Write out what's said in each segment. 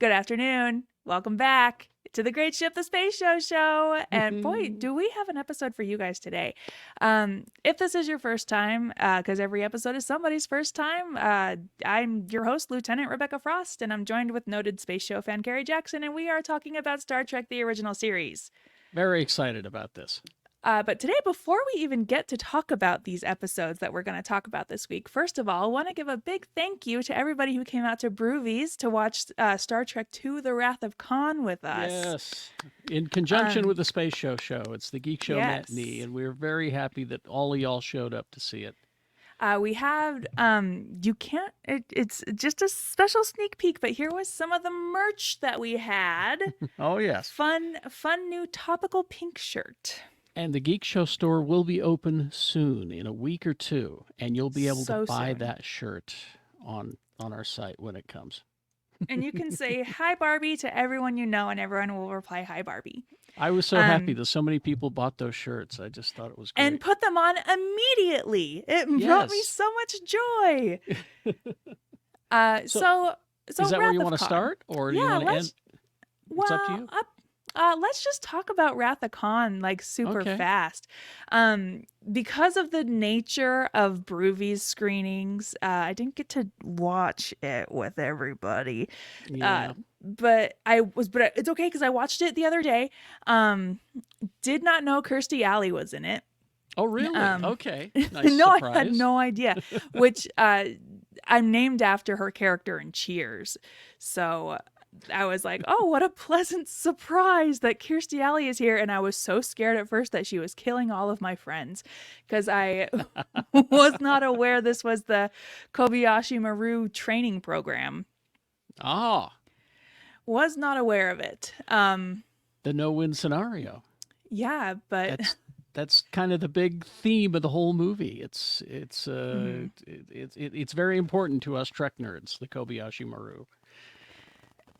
Good afternoon. Welcome back to the Great Ship, the Space Show. And boy, do we have an episode for you guys today. If this is your first time, because every episode is somebody's first time, I'm your host, Lieutenant Rebecca Frost, and I'm joined with noted Space Show fan Kerry Jackson, and we are talking about Star Trek, the original series. Very excited about this. But today, before we even get to talk about these episodes that we're going to talk about this week, first of all, I want to give a big thank you to everybody who came out to Broovies to watch Star Trek II, The Wrath of Khan with us. Yes. In conjunction with the Space Show. It's the Geekshow matinee, and we're very happy that all of y'all showed up to see it. We have, it's just a special sneak peek, but here was some of the merch that we had. Oh, yes. Fun new topical pink shirt. And the Geek Show store will be open soon, in a week or two, and you'll be able to buy that shirt on our site when it comes. And you can say hi Barbie to everyone you know, and everyone will reply hi Barbie. I was so happy that so many people bought those shirts. I just thought it was great. And put them on immediately. It brought me so much joy. So is that where you want to start, or do you want to end? It's up to you. Let's just talk about Wrath of Khan like super fast. Because of the nature of Broovies screenings, I didn't get to watch it with everybody. Yeah. But it's okay because I watched it the other day. Did not know Kirstie Alley was in it. Oh, really? Okay. Nice no, surprise. I had no idea. Which I'm named after her character in Cheers. So I was like, oh, what a pleasant surprise that Kirstie Alley is here. And I was so scared at first that she was killing all of my friends because I was not aware this was the Kobayashi Maru training program. Oh. Was not aware of it. The no-win scenario. Yeah, but that's kind of the big theme of the whole movie. It's very important to us Trek nerds, the Kobayashi Maru.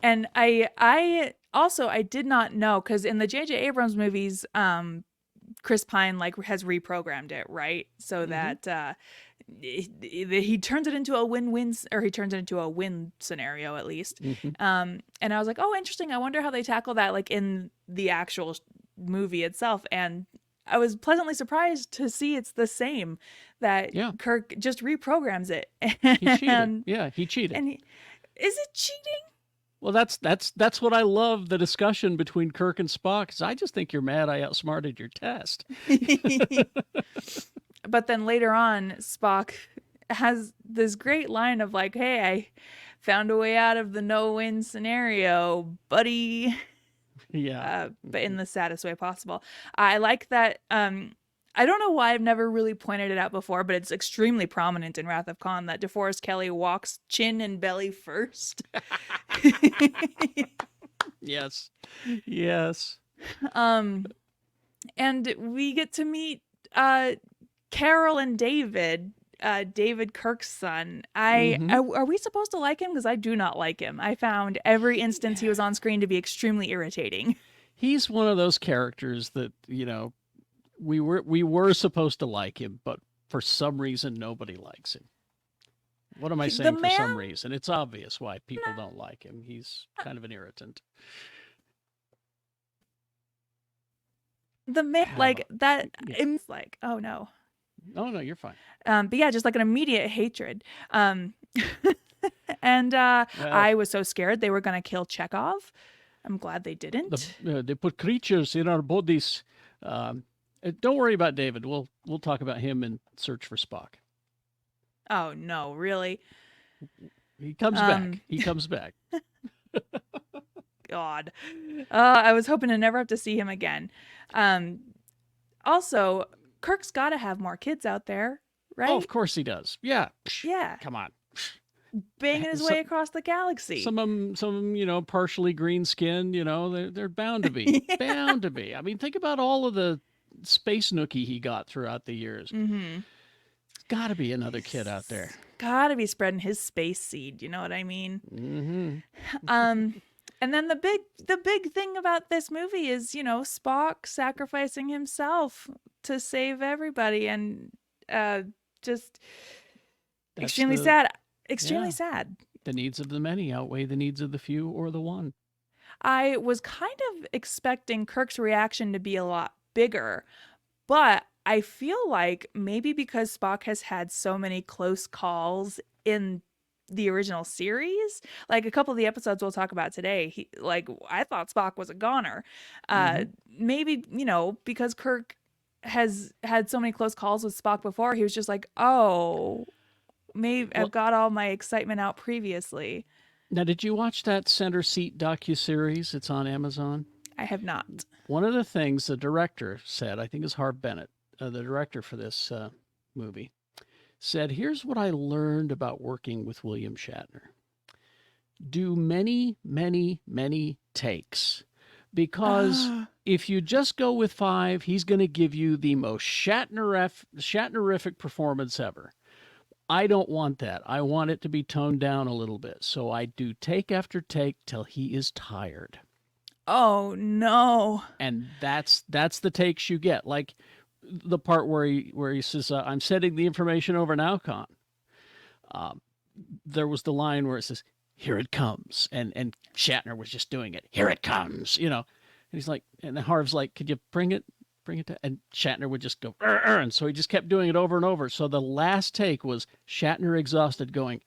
And I also did not know, because in the J.J. Abrams movies, Chris Pine has reprogrammed it, right? So that he turns it into a win-win, or he turns it into a win scenario at least. And I was like, oh, interesting. I wonder how they tackle that like in the actual movie itself. And I was pleasantly surprised to see it's the same, that Kirk just reprograms it. He cheated. He cheated. And is it cheating? Well, that's what I love, the discussion between Kirk and Spock, because I just think you're mad I outsmarted your test. But then later on, Spock has this great line of like, hey, I found a way out of the no-win scenario, buddy. Yeah. But in the saddest way possible. I like that. I don't know why I've never really pointed it out before, but it's extremely prominent in Wrath of Khan that DeForest Kelley walks chin and belly first. Yes. And we get to meet Carol and David, David Kirk's son. Are we supposed to like him? Because I do not like him. I found every instance he was on screen to be extremely irritating. He's one of those characters that, we were supposed to like him, but for some reason nobody likes him. What am I saying for some reason? It's obvious why people don't like him. He's kind of an irritant. The man, like that, it's like, oh no. Oh no, you're fine. But yeah, just like an immediate hatred. And I was so scared they were going to kill Chekhov. I'm glad they didn't. They put creatures in our bodies. Don't worry about David. We'll talk about him in Search for Spock. Oh no, really? He comes back. He comes back. God. I was hoping to never have to see him again. Also, Kirk's got to have more kids out there, right? Oh, of course he does. Yeah. Yeah. Come on. Banging his way across the galaxy. Some of them, partially green skinned, they're bound to be. Bound to be. I mean, think about all of the space nookie he got throughout the years. There's got to be another kid out there. Got to be spreading his space seed. You know what I mean? And then the big thing about this movie is, Spock sacrificing himself to save everybody, and just extremely sad. Extremely sad. The needs of the many outweigh the needs of the few or the one. I was kind of expecting Kirk's reaction to be a lot bigger, but I feel like maybe because Spock has had so many close calls in the original series, like a couple of the episodes we'll talk about today, I thought Spock was a goner. Mm-hmm. Maybe, because Kirk has had so many close calls with Spock before, he was just like, "Oh, maybe I've Well, got all my excitement out previously." now, did you watch that Center Seat docuseries? It's on Amazon. I have not. One of the things the director said, I think is Harv Bennett, the director for this movie, said, "Here's what I learned about working with William Shatner. Do many, many, many takes. Because if you just go with 5, he's going to give you the most Shatnerific performance ever. I don't want that. I want it to be toned down a little bit. So I do take after take till he is tired." Oh no. And that's the takes you get. Like the part where he says, "I'm sending the information over now, Con." There was the line where it says, "Here it comes," and Shatner was just doing it. "Here it comes," And he's like, and Harv's like, "Could you bring it to?" And Shatner would just go, "Arr, arr," and so he just kept doing it over and over. So the last take was Shatner exhausted, going,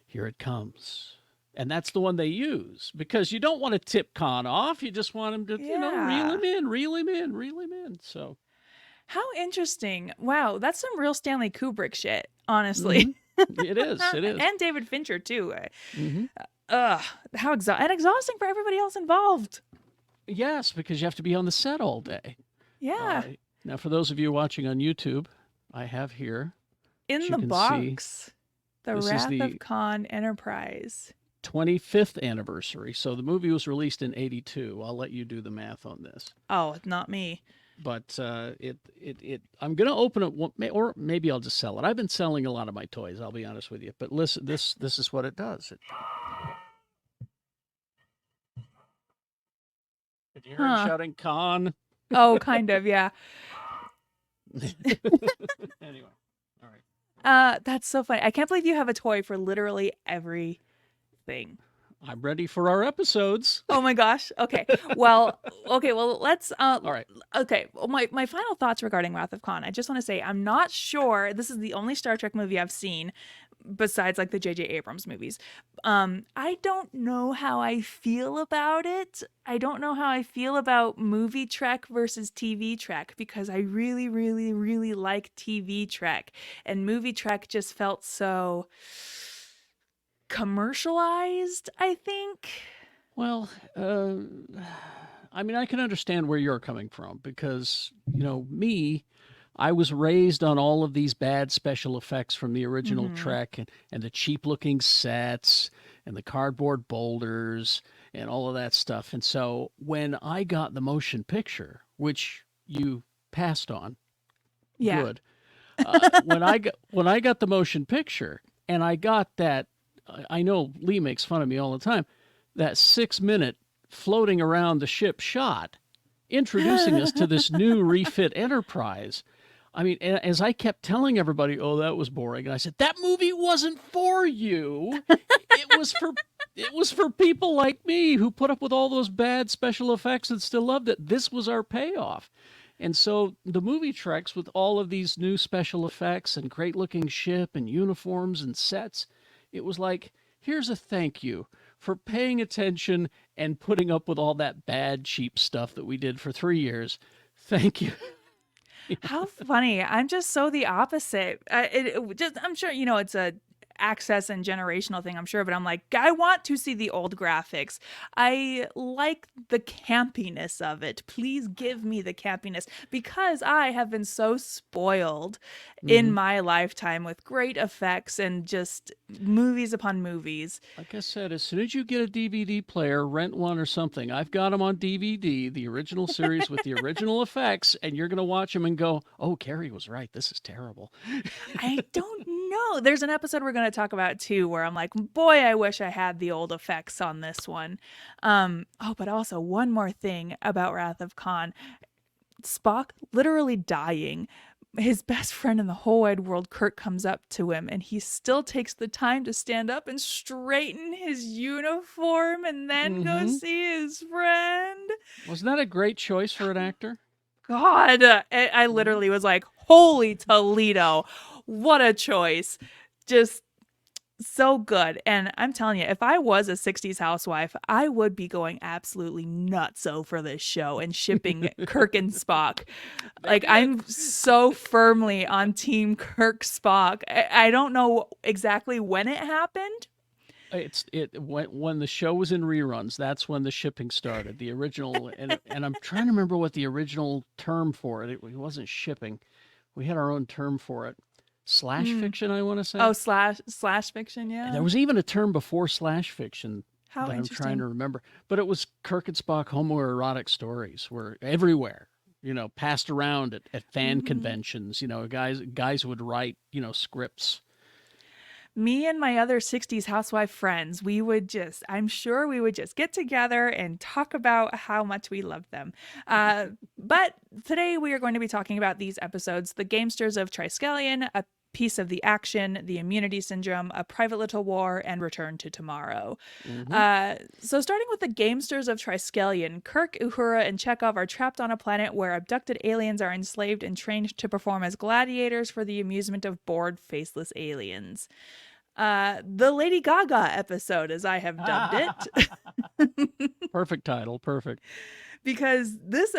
"Here it comes." And that's the one they use because you don't want to tip Khan off. You just want him to, reel Yeah. him in, reel him in, reel him in. So, How interesting. Wow, that's some real Stanley Kubrick shit, honestly. mm-hmm. It is. It is. And David Fincher too. Mm-hmm. Ugh, and exhausting for everybody else involved. Yes, because you have to be on the set all day. Yeah. Now, for those of you watching on YouTube, I have here, In as the you can box, The this is Wrath the of Khan Enterprise. 25th anniversary. So the movie was released in 82. I'll let you do the math on this. Oh, not me. But I'm going to open it, or maybe I'll just sell it. I've been selling a lot of my toys, I'll be honest with you. But listen, this is what it does. Did you hear him Huh. shouting "Khan"? Oh, kind of, yeah. Anyway, all right. That's so funny. I can't believe you have a toy for literally everything. I'm ready for our episodes. Oh my gosh. Okay. Well, let's All right. okay. Well, my final thoughts regarding Wrath of Khan. I just want to say I'm not sure this is the only Star Trek movie I've seen besides like the J.J. Abrams movies. I don't know how I feel about it. I don't know how I feel about movie Trek versus TV Trek because I really, really, really like TV Trek, and movie Trek just felt so commercialized, I think. Well, I mean, I can understand where you're coming from because, I was raised on all of these bad special effects from the original Mm-hmm. Trek and the cheap looking sets and the cardboard boulders and all of that stuff. And so when I got the motion picture, which you passed on, Yeah. good. When I got the motion picture and I got that, I know Lee makes fun of me all the time, that 6-minute floating around the ship shot introducing us to this new refit Enterprise. I mean, as I kept telling everybody, "Oh, that was boring," and I said, "That movie wasn't for you. It was for people like me who put up with all those bad special effects and still loved it. This was our payoff." And so the movie Treks with all of these new special effects and great looking ship and uniforms and sets, it was like, here's a thank you for paying attention and putting up with all that bad, cheap stuff that we did for 3 years. Thank you. How funny. I'm just so the opposite. I'm sure, it's a access and generational thing, I'm sure, but I'm like, I want to see the old graphics. I like the campiness of it. Please give me the campiness because I have been so spoiled in Mm-hmm. my lifetime with great effects and just movies upon movies. Like I said, as soon as you get a DVD player, rent one or something. I've got them on DVD, the original series with the original effects, and you're going to watch them and go, "Oh, Carrie was right. This is terrible." I don't know. There's an episode we're going to talk about too where I'm like, boy, I wish I had the old effects on this one. But also one more thing about Wrath of Khan. Spock literally dying. his best friend in the whole wide world, Kirk, comes up to him and he still takes the time to stand up and straighten his uniform and then go Mm-hmm. see his friend. Wasn't that a great choice for an actor? God, I Mm-hmm. literally was like, holy Toledo, what a choice. Just so good. And I'm telling you, if I was a 60s housewife, I would be going absolutely nutso for this show and shipping Kirk and Spock. They Like, did. I'm so firmly on team Kirk Spock. I don't know exactly when it happened. It when the show was in reruns. That's when the shipping started. The original, and I'm trying to remember what the original term for it. It wasn't shipping. We had our own term for it. Slash Hmm. fiction, I want to Oh, say. slash fiction, And there yeah. was even a term before slash fiction How that I'm trying to interesting. remember. But it was Kirk and Spock homoerotic stories were everywhere. Passed around at fan Hmm. conventions. Guys would write scripts. Me and my other 60s housewife friends, I'm sure we would just get together and talk about how much we love them. But today we are going to be talking about these episodes: The Gamesters of Triskelion, A Piece of the Action, The Immunity Syndrome, A Private Little War, and Return to Tomorrow. Hmm. So, starting with the Gamesters of Triskelion, Kirk, Uhura, and Chekhov are trapped on a planet where abducted aliens are enslaved and trained to perform as gladiators for the amusement of bored, faceless aliens. The Lady Gaga episode, as I have dubbed it, Perfect title. Perfect. because this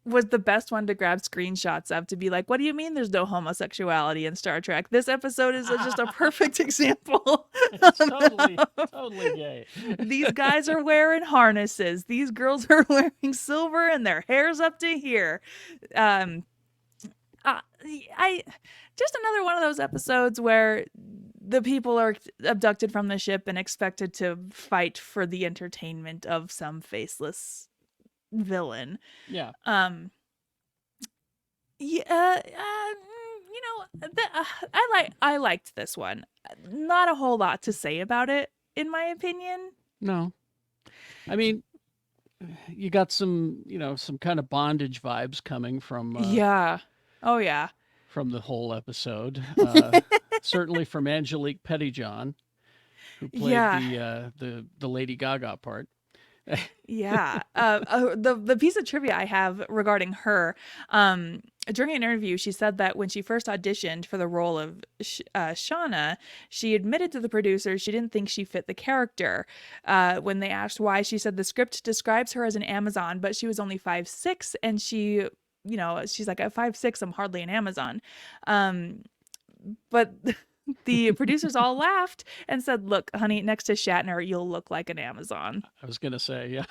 was the best one to grab screenshots of, to be like, what do you mean there's no homosexuality in Star Trek? This episode is just a perfect example. It's totally gay. These guys are wearing harnesses. These girls are wearing silver and their hair's up to here. Um, I just another one of those episodes where the people are abducted from the ship and expected to fight for the entertainment of some faceless villain. Yeah. Yeah, I liked this one. Not a whole lot to say about it, in my opinion. No. I mean, you got some kind of bondage vibes coming Yeah. Oh yeah. from the whole episode. Certainly from Angelique Pettyjohn, who played Yeah. the Lady Gaga part. Yeah. The piece of trivia I have regarding her, during an interview, she said that when she first auditioned for the role of Shauna, she admitted to the producers she didn't think she fit the character. When they asked why, she said the script describes her as an Amazon, but she was only 5'6", and she's like, at 5'6", I'm hardly an Amazon. But the producers all laughed and said, "Look, honey, next to Shatner, you'll look like an Amazon." I was gonna say, yeah.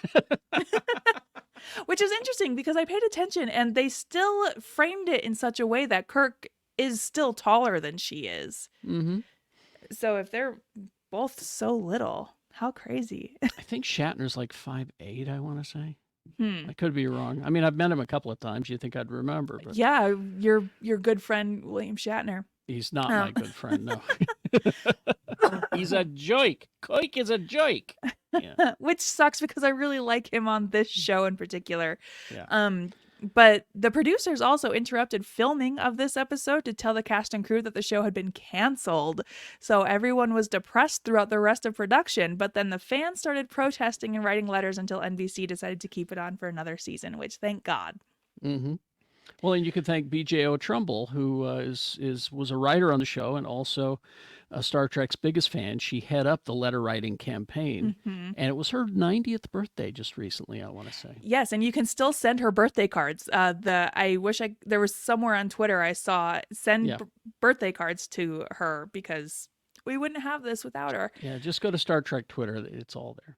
Which is interesting because I paid attention and they still framed it in such a way that Kirk is still taller than she is. Hmm. So if they're both so little, how crazy. I think Shatner's like 5'8", I want to say. Hmm. I could be wrong. I mean, I've met him a couple of times. You think I'd remember, but Yeah, your good friend William Shatner. he's not my Um, good friend. No, he's a joke. Koik is a joke. Yeah, which sucks because I really like him on this show in particular. yeah. Um, but the producers also interrupted filming of this episode to tell the cast and crew that the show had been canceled. So everyone was depressed throughout the rest of production, but then the fans started protesting and writing letters until NBC decided to keep it on for another season, which thank God. Hmm. Well, and you can thank B.J.O. Trumbull, who was a writer on the show and also Star Trek's biggest fan. She head up the letter writing campaign, Hmm. and it was her 90th birthday just recently. I want to say. Yes, and you can still send her birthday cards. I wish there was somewhere on Twitter I saw send Yeah, birthday cards to her because we wouldn't have this without her. yeah. Just go to Star Trek Twitter; it's all there.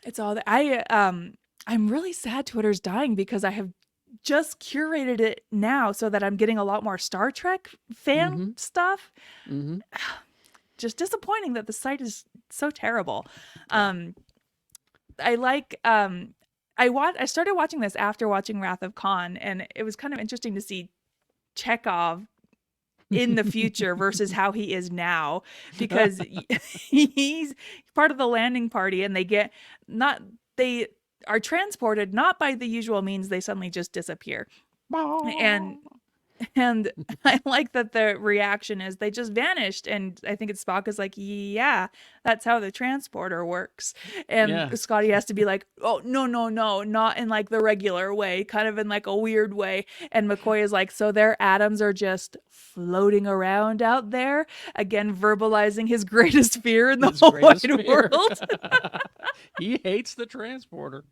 It's all that I'm really sad Twitter's dying because I have just curated it now so that I'm getting a lot more Star Trek fan Mm-hmm. stuff. Mm-hmm. Just disappointing that the site is so terrible. Yeah. Um I like I started watching this after watching Wrath of Khan, and it was kind of interesting to see Chekhov in the future versus how he is now, because he's part of the landing party and they are transported not by the usual means, they suddenly just disappear. And And I like that the reaction is they just vanished. And I think it's Spock is like, yeah, that's how the transporter works. And Yeah. Scotty has to be like, oh, no, no, no, not in like the regular way, kind of in like a weird way. And McCoy is like, so their atoms are just floating around out there, again, verbalizing his greatest fear in the His whole greatest wide fear. world. He hates the transporter.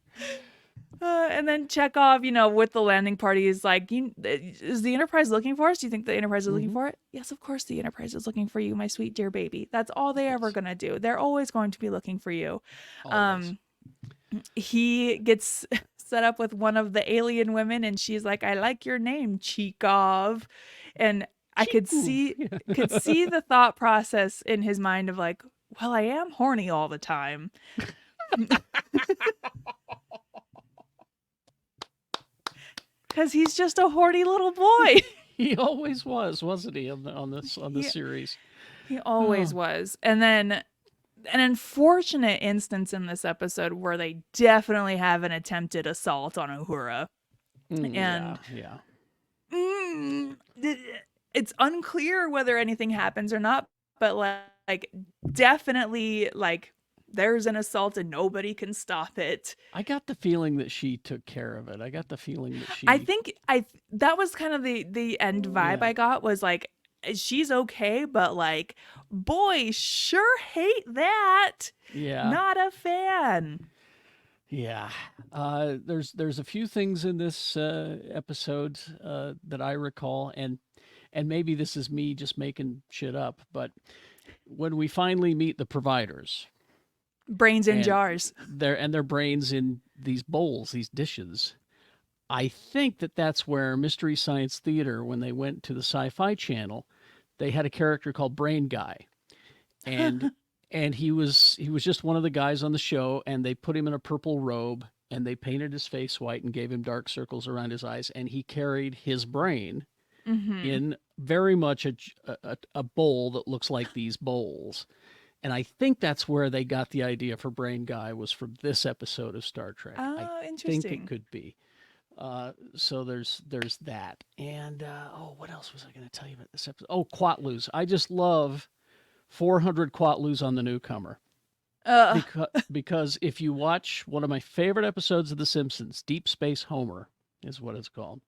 And then Chekhov, with the landing party is like, is the Enterprise looking for us? Do you think the Enterprise is looking for it? Yes, of course the Enterprise is looking for you, my sweet dear baby. That's all they're ever going to do. They're always going to be looking for you. Always. He gets set up with one of the alien women and she's like, I like your name, Chekhov. And I could see the thought process in his mind of like, well, I am horny all the time. Because he's just a horny little boy. He always was, wasn't he, on the series? He always was. And then an unfortunate instance in this episode where they definitely have an attempted assault on Uhura. And it's unclear whether anything happens or not, but like definitely like there's an assault and nobody can stop it. I got the feeling that she took care of it. I got the feeling that she... I think that was kind of the end vibe I got, was like, she's okay, but like, boy, sure hate that. Yeah. Not a fan. Yeah. There's a few things in this episode that I recall, and maybe this is me just making shit up, but when we finally meet the providers, brains in jars, their brains in these bowls, these dishes, I think that's where Mystery Science Theater, when they went to the Sci-Fi Channel, they had a character called Brain Guy, and and he was just one of the guys on the show, and they put him in a purple robe and they painted his face white and gave him dark circles around his eyes, and he carried his brain in very much a bowl that looks like these bowls. And I think that's where they got the idea for Brain Guy, was from this episode of Star Trek. Oh, interesting. I think it could be. So there's that. And what else was I going to tell you about this episode? Oh, Quatloos. I just love 400 Quatloos on the Newcomer. Because if you watch one of my favorite episodes of The Simpsons, Deep Space Homer is what it's called.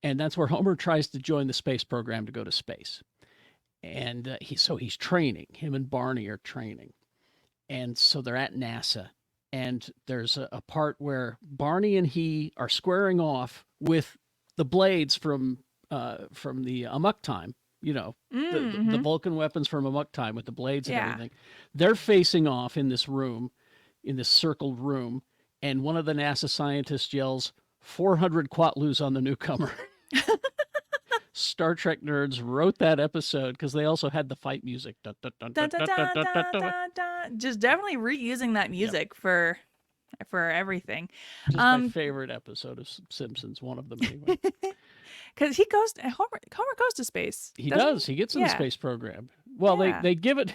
And that's where Homer tries to join the space program to go to space. And he's training. Him and Barney are training. And so they're at NASA. And there's a part where Barney and he are squaring off with the blades from the Amok Time. The Vulcan weapons from Amok Time with the blades and everything. They're facing off in this room, in this circled room. And one of the NASA scientists yells, 400 Quatloos on the Newcomer. Star Trek nerds wrote that episode because they also had the fight music. Just definitely reusing that music for everything. Just my favorite episode of Simpsons, one of them anyway. Because Homer goes to space. He does. He gets in the space program. Well, they give it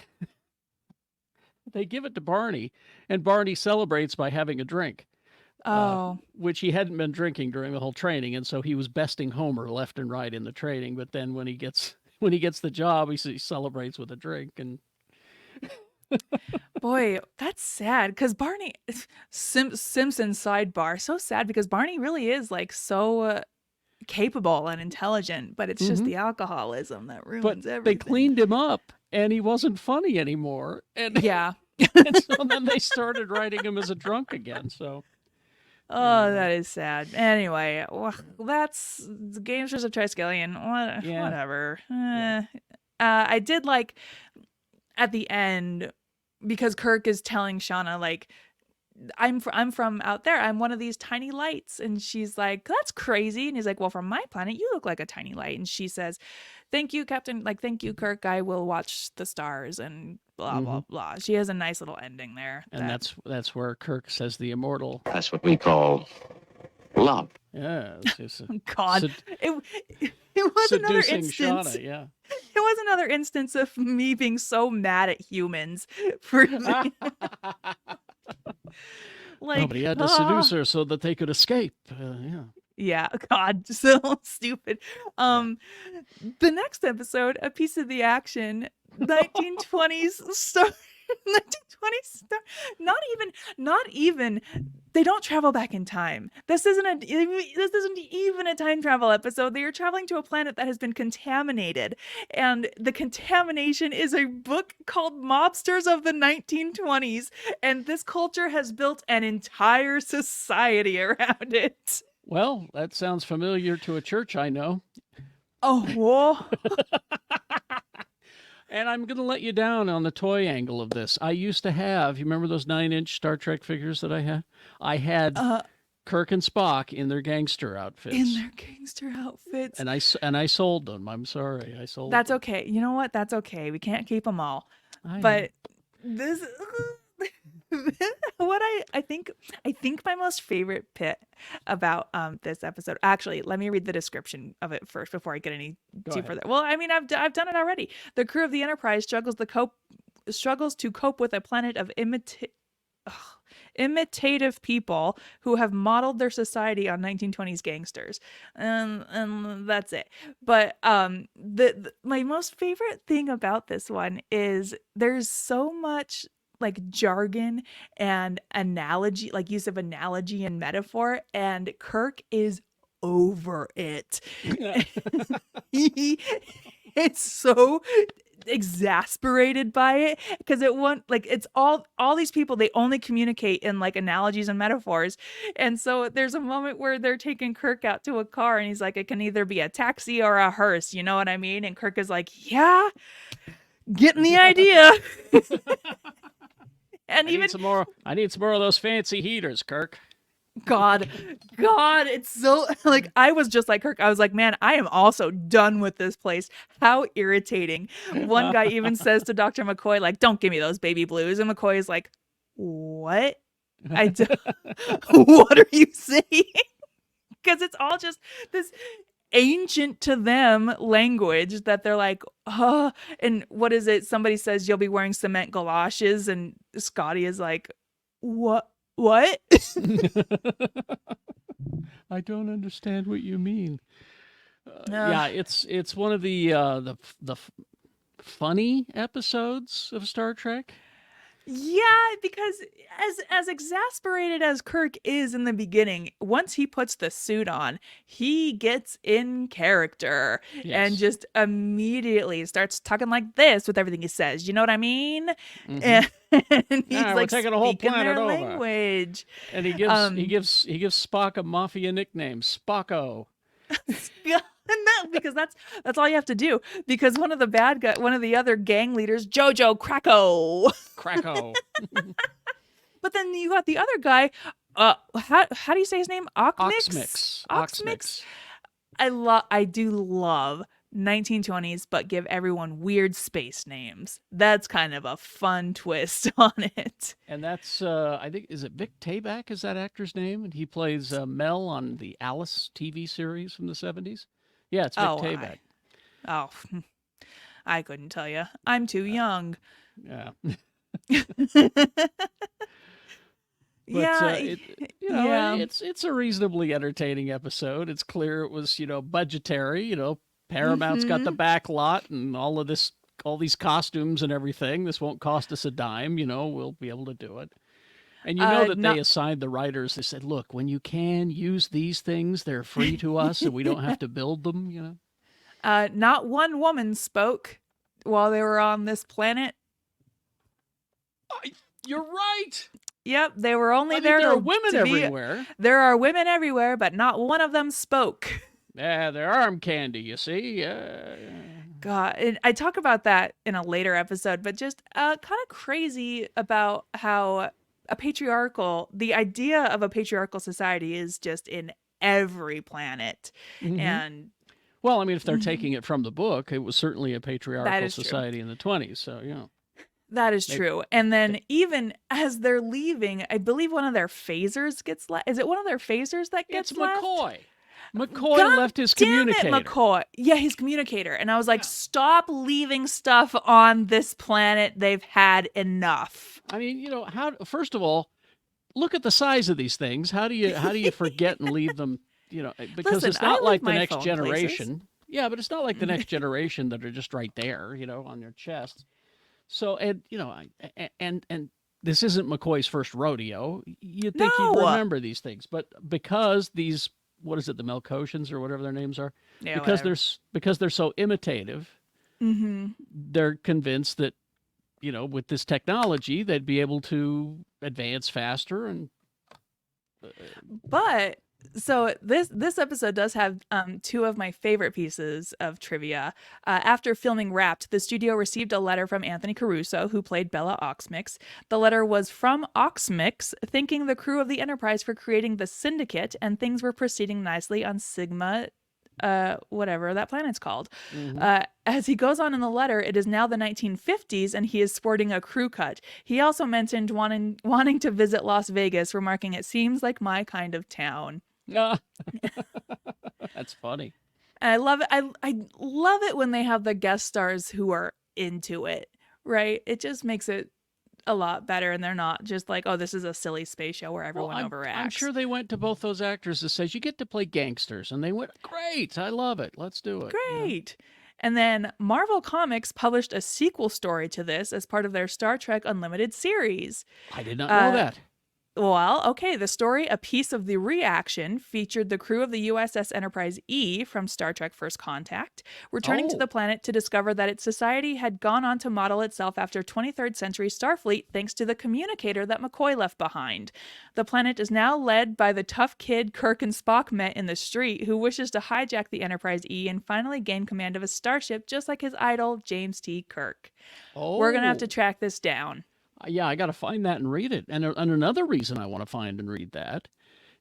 to Barney, and Barney celebrates by having a drink. Which he hadn't been drinking during the whole training, and so he was besting Homer left and right in the training. But then when he gets the job, he celebrates with a drink. And boy, that's sad, because Barney Simpson sidebar, so sad, because Barney really is like so capable and intelligent, but it's just the alcoholism that ruins everything. They cleaned him up, and he wasn't funny anymore. And and so then they started writing him as a drunk again. So. Oh, that is sad. Anyway, that's the Gamesters of Triskelion. Whatever. I did like at the end, because Kirk is telling Shauna, like, I'm from out there. I'm one of these tiny lights. And she's like, that's crazy. And he's like, well, from my planet, you look like a tiny light. And she says, thank you, Captain. Like, thank you, Kirk. I will watch the stars and blah, blah, blah. She has a nice little ending there. And that's where Kirk says the immortal. That's what we call love. Yeah. God. It was another instance. Shauna, yeah. It was another instance of me being so mad at humans for like, nobody had to seduce her so that they could escape. Yeah, God, so stupid. The next episode, a piece of the action, 1920s star, 1920s star. Not even. They don't travel back in time. This isn't even a time travel episode. They are traveling to a planet that has been contaminated, and the contamination is a book called Mobsters of the 1920s, and this culture has built an entire society around it. Well, that sounds familiar to a church I know. Oh, whoa. And I'm going to let you down on the toy angle of this. I used to have, you remember those 9-inch Star Trek figures that I had? I had Kirk and Spock in their gangster outfits. And I sold them. I'm sorry. I sold That's them. okay. You know what? That's okay. We can't keep them all. But this what I think my most favorite bit about this episode. Actually, let me read the description of it first before I get any too further. Well, I mean, I've done it already. The crew of the Enterprise struggles to cope with a planet of imitative people who have modeled their society on 1920s gangsters, and that's it. But my most favorite thing about this one is there's so much like jargon and analogy, like use of analogy and metaphor, and Kirk is over it. It's so exasperated by it because it's all these people, they only communicate in like analogies and metaphors. And so there's a moment where they're taking Kirk out to a car and he's like, it can either be a taxi or a hearse, you know what I mean? And Kirk is like, yeah, getting the idea. And I need some more of those fancy heaters, Kirk. God, it's so like I was just like Kirk. I was like, man, I am also done with this place. How irritating. One guy even says to Dr. McCoy, like, don't give me those baby blues. And McCoy is like, what? What are you saying? Because it's all just this ancient to them language that they're like, and what is it? Somebody says you'll be wearing cement galoshes, and Scotty is like, what? I don't understand what you mean. Yeah, it's one of the funny episodes of Star Trek. Yeah, because as exasperated as Kirk is in the beginning, once he puts the suit on, he gets in character and just immediately starts talking like this with everything he says. You know what I mean? Mm-hmm. And he's like taking a whole planet over. Language. And he gives Spock a mafia nickname, Spocko. Because that's all you have to do. Because one of the other gang leaders, Jojo Kracko. But then you got the other guy. How do you say his name? Oxmix. I do love 1920s, but give everyone weird space names. That's kind of a fun twist on it. And that's I think, is it Vic Tayback is that actor's name? And he plays Mel on the Alice TV series from the 70s. Yeah, it's Vic Tayback. I couldn't tell you. I'm too young. Yeah. It's a reasonably entertaining episode. It's clear it was, budgetary, Paramount's got the back lot and all these costumes and everything. This won't cost us a dime, we'll be able to do it. And they assigned the writers, they said, look, when you can use these things, they're free to us and we don't have to build them, Not one woman spoke while they were on this planet. You're right. Yep, they were only there. There are women everywhere. There are women everywhere, but not one of them spoke. Yeah, they're arm candy, you see. God, and I talk about that in a later episode, but just kind of crazy about how the idea of a patriarchal society is just in every planet. Mm-hmm. And well, I mean, if they're taking it from the book, it was certainly a patriarchal society in the 20s. So, That is true. And then even as they're leaving, I believe one of their phasers gets left. Is it one of their phasers that gets left? It's McCoy. McCoy left his communicator. Damn it, McCoy. Yeah, his communicator. And I was like, stop leaving stuff on this planet. They've had enough. I mean, first of all, look at the size of these things. How do you forget and leave them, because Listen, it's not I like leave the my next phone places. generation. Yeah, but it's not like the next generation that are just right there, on your chest. So, and and this isn't McCoy's first rodeo. You'd think he'd No. remember these things, but because these, what is it, the Melkosians or whatever their names are, Yeah, because whatever. they're so imitative, they're convinced that with this technology they'd be able to advance faster and. But so this episode does have two of my favorite pieces of trivia. After filming Wrapped, the studio received a letter from Anthony Caruso, who played Bella Oxmix. The letter was from Oxmix, thanking the crew of the Enterprise for creating the Syndicate, and things were proceeding nicely on Sigma. Whatever that planet's called. As he goes on in the letter, it is now the 1950s and he is sporting a crew cut. He also mentioned wanting to visit Las Vegas, remarking, "It seems like my kind of town." Ah, that's funny. And I love it. I love it when they have the guest stars who are into it, right? It just makes it a lot better, and they're not just like, oh, this is a silly space show where everyone overacts. I'm sure they went to both those actors and says, you get to play gangsters. And they went, great, I love it. Let's do it. Great. And then Marvel Comics published a sequel story to this as part of their Star Trek Unlimited series. I did not know that. Well, okay, the story, A Piece of the Reaction, featured the crew of the USS Enterprise E from Star Trek First Contact, returning to the planet to discover that its society had gone on to model itself after 23rd century Starfleet thanks to the communicator that McCoy left behind. The planet is now led by the tough kid Kirk and Spock met in the street, who wishes to hijack the Enterprise E and finally gain command of a starship just like his idol, James T. Kirk. We're going to have to track this down. Yeah, I got to find that and read it. And another reason I want to find and read that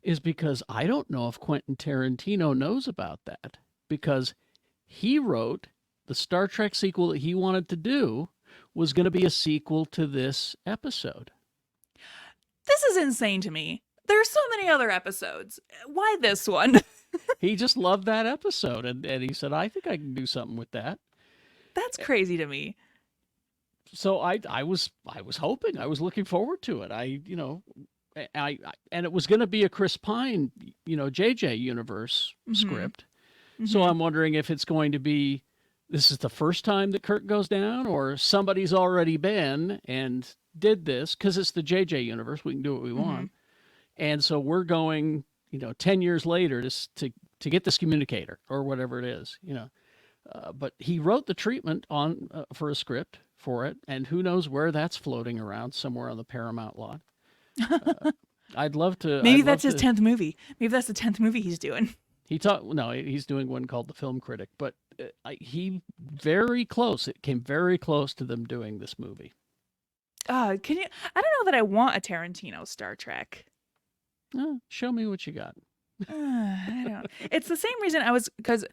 is because I don't know if Quentin Tarantino knows about that, because he wrote the Star Trek sequel that he wanted to do was going to be a sequel to this episode. This is insane to me. There are so many other episodes. Why this one? He just loved that episode, and he said, I think I can do something with that. That's crazy to me. So I was hoping, I was looking forward to it. And it was going to be a Chris Pine, JJ universe script. So I'm wondering if it's going to be, this is the first time that Kirk goes down, or somebody's already been and did this, because it's the JJ universe. We can do what we want. And so we're going, 10 years later to get this communicator or whatever it is, but he wrote the treatment on for a script for it, and who knows where that's floating around somewhere on the Paramount lot. I'd love to. Maybe that's his 10th movie. Maybe that's the 10th movie he's doing. He's doing one called The Film Critic, but he very close. It came very close to them doing this movie. Can you? I don't know that I want a Tarantino Star Trek. Show me what you got. I don't. It's the same reason because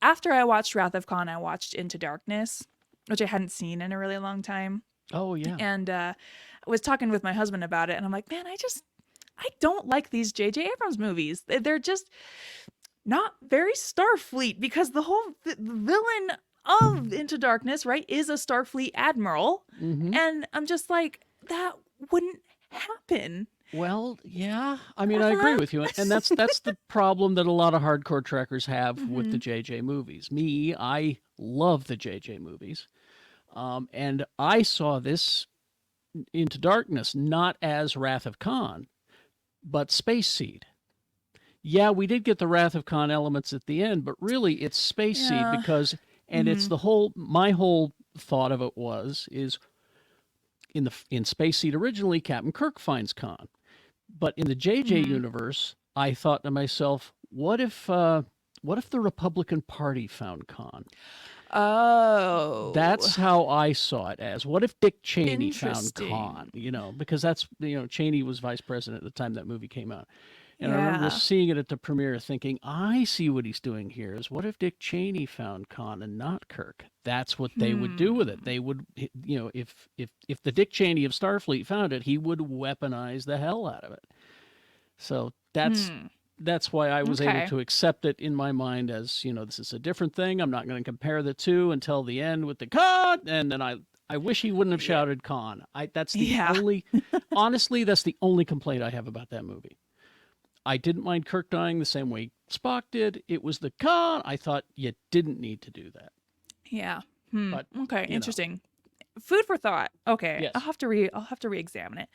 after I watched Wrath of Khan, I watched Into Darkness, which I hadn't seen in a really long time. Oh, yeah. And I was talking with my husband about it, and I'm like, man, I don't like these J.J. Abrams movies. They're just not very Starfleet, because the whole villain of Into Darkness, right, is a Starfleet admiral. And I'm just like, that wouldn't happen. Well, yeah. I mean, I agree with you. And that's the problem that a lot of hardcore trekkers have with the JJ movies. Me, I love the JJ movies. And I saw this Into Darkness not as Wrath of Khan, but Space Seed. Yeah, we did get the Wrath of Khan elements at the end, but really it's Space Seed because, and it's my whole thought of it is in Space Seed originally, Captain Kirk finds Khan. But in the JJ universe, I thought to myself, what if the Republican Party found Khan? Oh. That's how I saw it as. What if Dick Cheney found Khan? Because that's, Cheney was vice president at the time that movie came out. And I remember seeing it at the premiere thinking, I see what he's doing here is, what if Dick Cheney found Khan and not Kirk? That's what they would do with it. They would, if the Dick Cheney of Starfleet found it, he would weaponize the hell out of it. So that's why I was able to accept it in my mind as, this is a different thing. I'm not going to compare the two until the end with the Khan. And then I wish he wouldn't have shouted Khan. That's the only, honestly, that's the only complaint I have about that movie. I didn't mind Kirk dying the same way Spock did. It was the Khan. I thought you didn't need to do that. Yeah. But Okay, you know, interesting. Food for thought. Okay, yes. I'll have to re-examine it.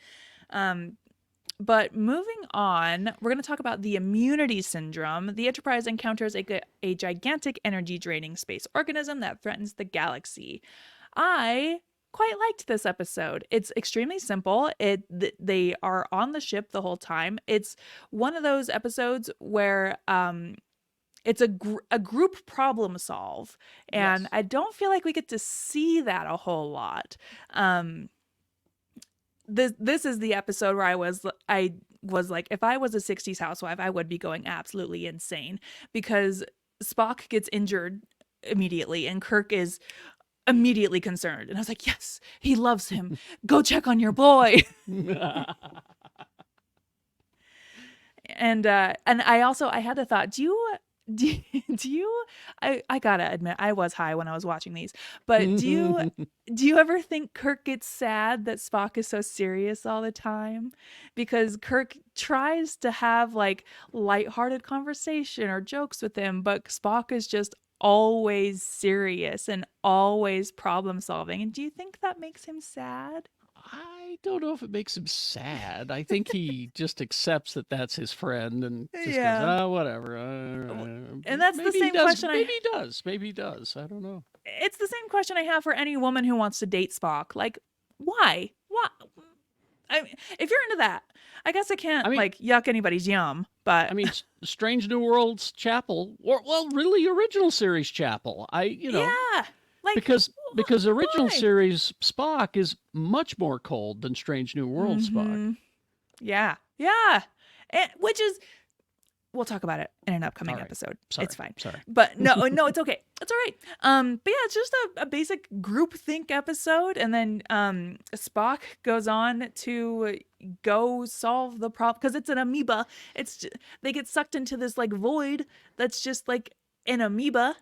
But moving on, we're going to talk about the immunity syndrome. The Enterprise encounters a gigantic energy draining space organism that threatens the galaxy. I quite liked this episode. It's extremely simple. They are on the ship the whole time. It's one of those episodes where it's a group problem solve, and Yes. I don't feel like we get to see that a whole lot. This is the episode where I was like, if I was a 60s housewife, I would be going absolutely insane, because Spock gets injured immediately and Kirk is immediately concerned, and I was like, yes, he loves him, go check on your boy. And I had the thought, do you I gotta admit, I was high when I was watching these, but do you ever think Kirk gets sad that Spock is so serious all the time? Because Kirk tries to have like lighthearted conversation or jokes with him, but Spock is just always serious and always problem solving. And do you think that makes him sad? I don't know if it makes him sad. I think he just accepts that that's his friend and just goes, Yeah. whatever. And that's the Maybe he same does. question Maybe he does. Maybe he does. I don't know. it's the same question I have for any woman who wants to date Spock. Like, why? Why? If you're into that, I guess I can't I mean, like yuck anybody's yum, but I mean, Strange New Worlds Chapel, or well, really original series Chapel. yeah, like because original why? series Spock is much more cold than Strange New Worlds Spock. Yeah, which is, we'll talk about it in an upcoming episode. Sorry. It's fine. Sorry. But no, it's okay. It's all right. But yeah, it's just a basic group think episode, and then Spock goes on to go solve the problem because it's an amoeba. They get sucked into this like void that's just like an amoeba.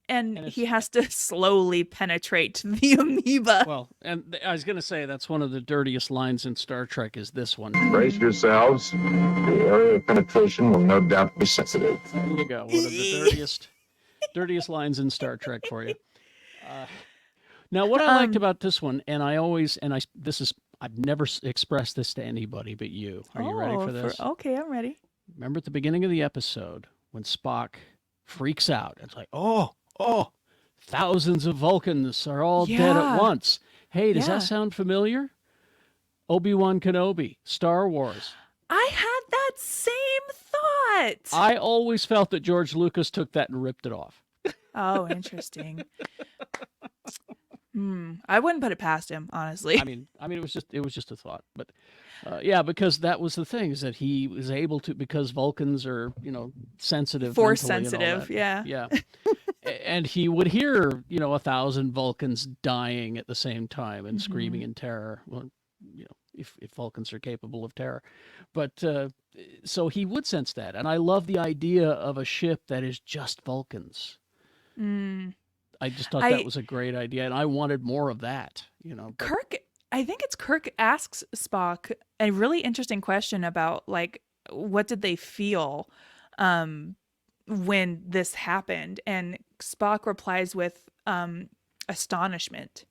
And he has to slowly penetrate the amoeba. Well, and I was going to say that's one of the dirtiest lines in Star Trek is this one. Brace yourselves. The area of penetration will no doubt be sensitive. There you go. One of the dirtiest lines in Star Trek for you. Now, what I liked about this one, and I've never expressed this to anybody but you. Are you ready for this? Okay, I'm ready. Remember at the beginning of the episode when Spock freaks out? It's like, oh, thousands of Vulcans are all dead at once. Hey, does that sound familiar? Obi-Wan Kenobi, Star Wars. I had that same thought. I always felt that George Lucas took that and ripped it off. Oh, interesting. I wouldn't put it past him, honestly. I mean, it was just a thought, but yeah, because that was the thing, is that he was able to, because Vulcans are, sensitive, Force mentally sensitive, and all that. Yeah. And he would hear, 1,000 Vulcans dying at the same time and screaming in terror. Well, if Vulcans are capable of terror, but so he would sense that, and I love the idea of a ship that is just Vulcans. I just thought that was a great idea, and I wanted more of that. Kirk, I think it's Kirk asks Spock a really interesting question about like, what did they feel when this happened, and Spock replies with astonishment,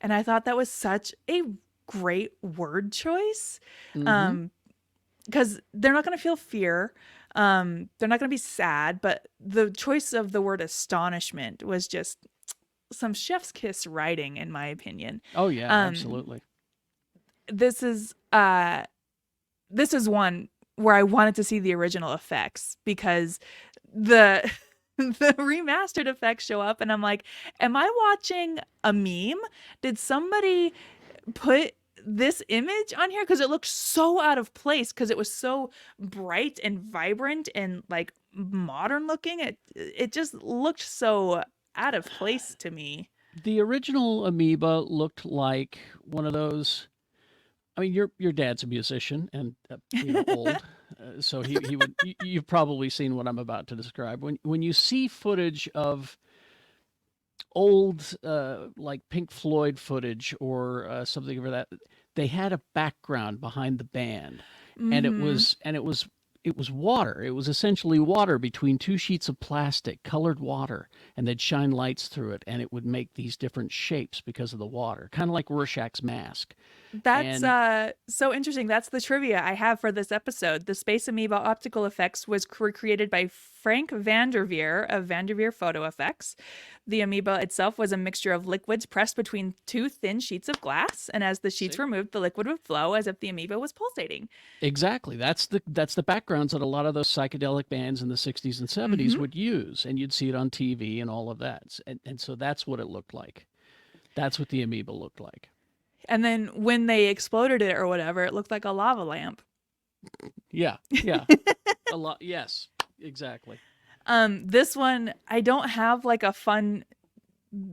and I thought that was such a great word choice, because they're not going to feel fear, they're not going to be sad, but the choice of the word astonishment was just some chef's kiss writing, in my opinion. Oh yeah, absolutely. This is one where I wanted to see the original effects, because the remastered effects show up and I'm like, am I watching a meme? Did somebody put this image on here? Because it looked so out of place, because it was so bright and vibrant and like modern looking. It just looked so out of place to me. The original amoeba looked like one of those. I mean, your dad's a musician and old, so he would. You've probably seen what I'm about to describe. When you see footage of old, like Pink Floyd footage or something like that, they had a background behind the band, and it was it was water. It was essentially water between two sheets of plastic, colored water, and they'd shine lights through it, and it would make these different shapes because of the water, kind of like Rorschach's mask. That's And so interesting. That's the trivia I have for this episode. The Space Amoeba optical effects were created by Frank Vanderveer of Vanderveer Photo Effects. The amoeba itself was a mixture of liquids pressed between two thin sheets of glass, and as the sheets were moved, the liquid would flow as if the amoeba was pulsating. exactly, that's the backgrounds that a lot of those psychedelic bands in the 60s and 70s would use, and you'd see it on TV and all of that. And so that's what it looked like. That's what the amoeba looked like. And then when they exploded it or whatever, it looked like a lava lamp. Yeah. A lot. Yes, exactly. This one, I don't have like a fun,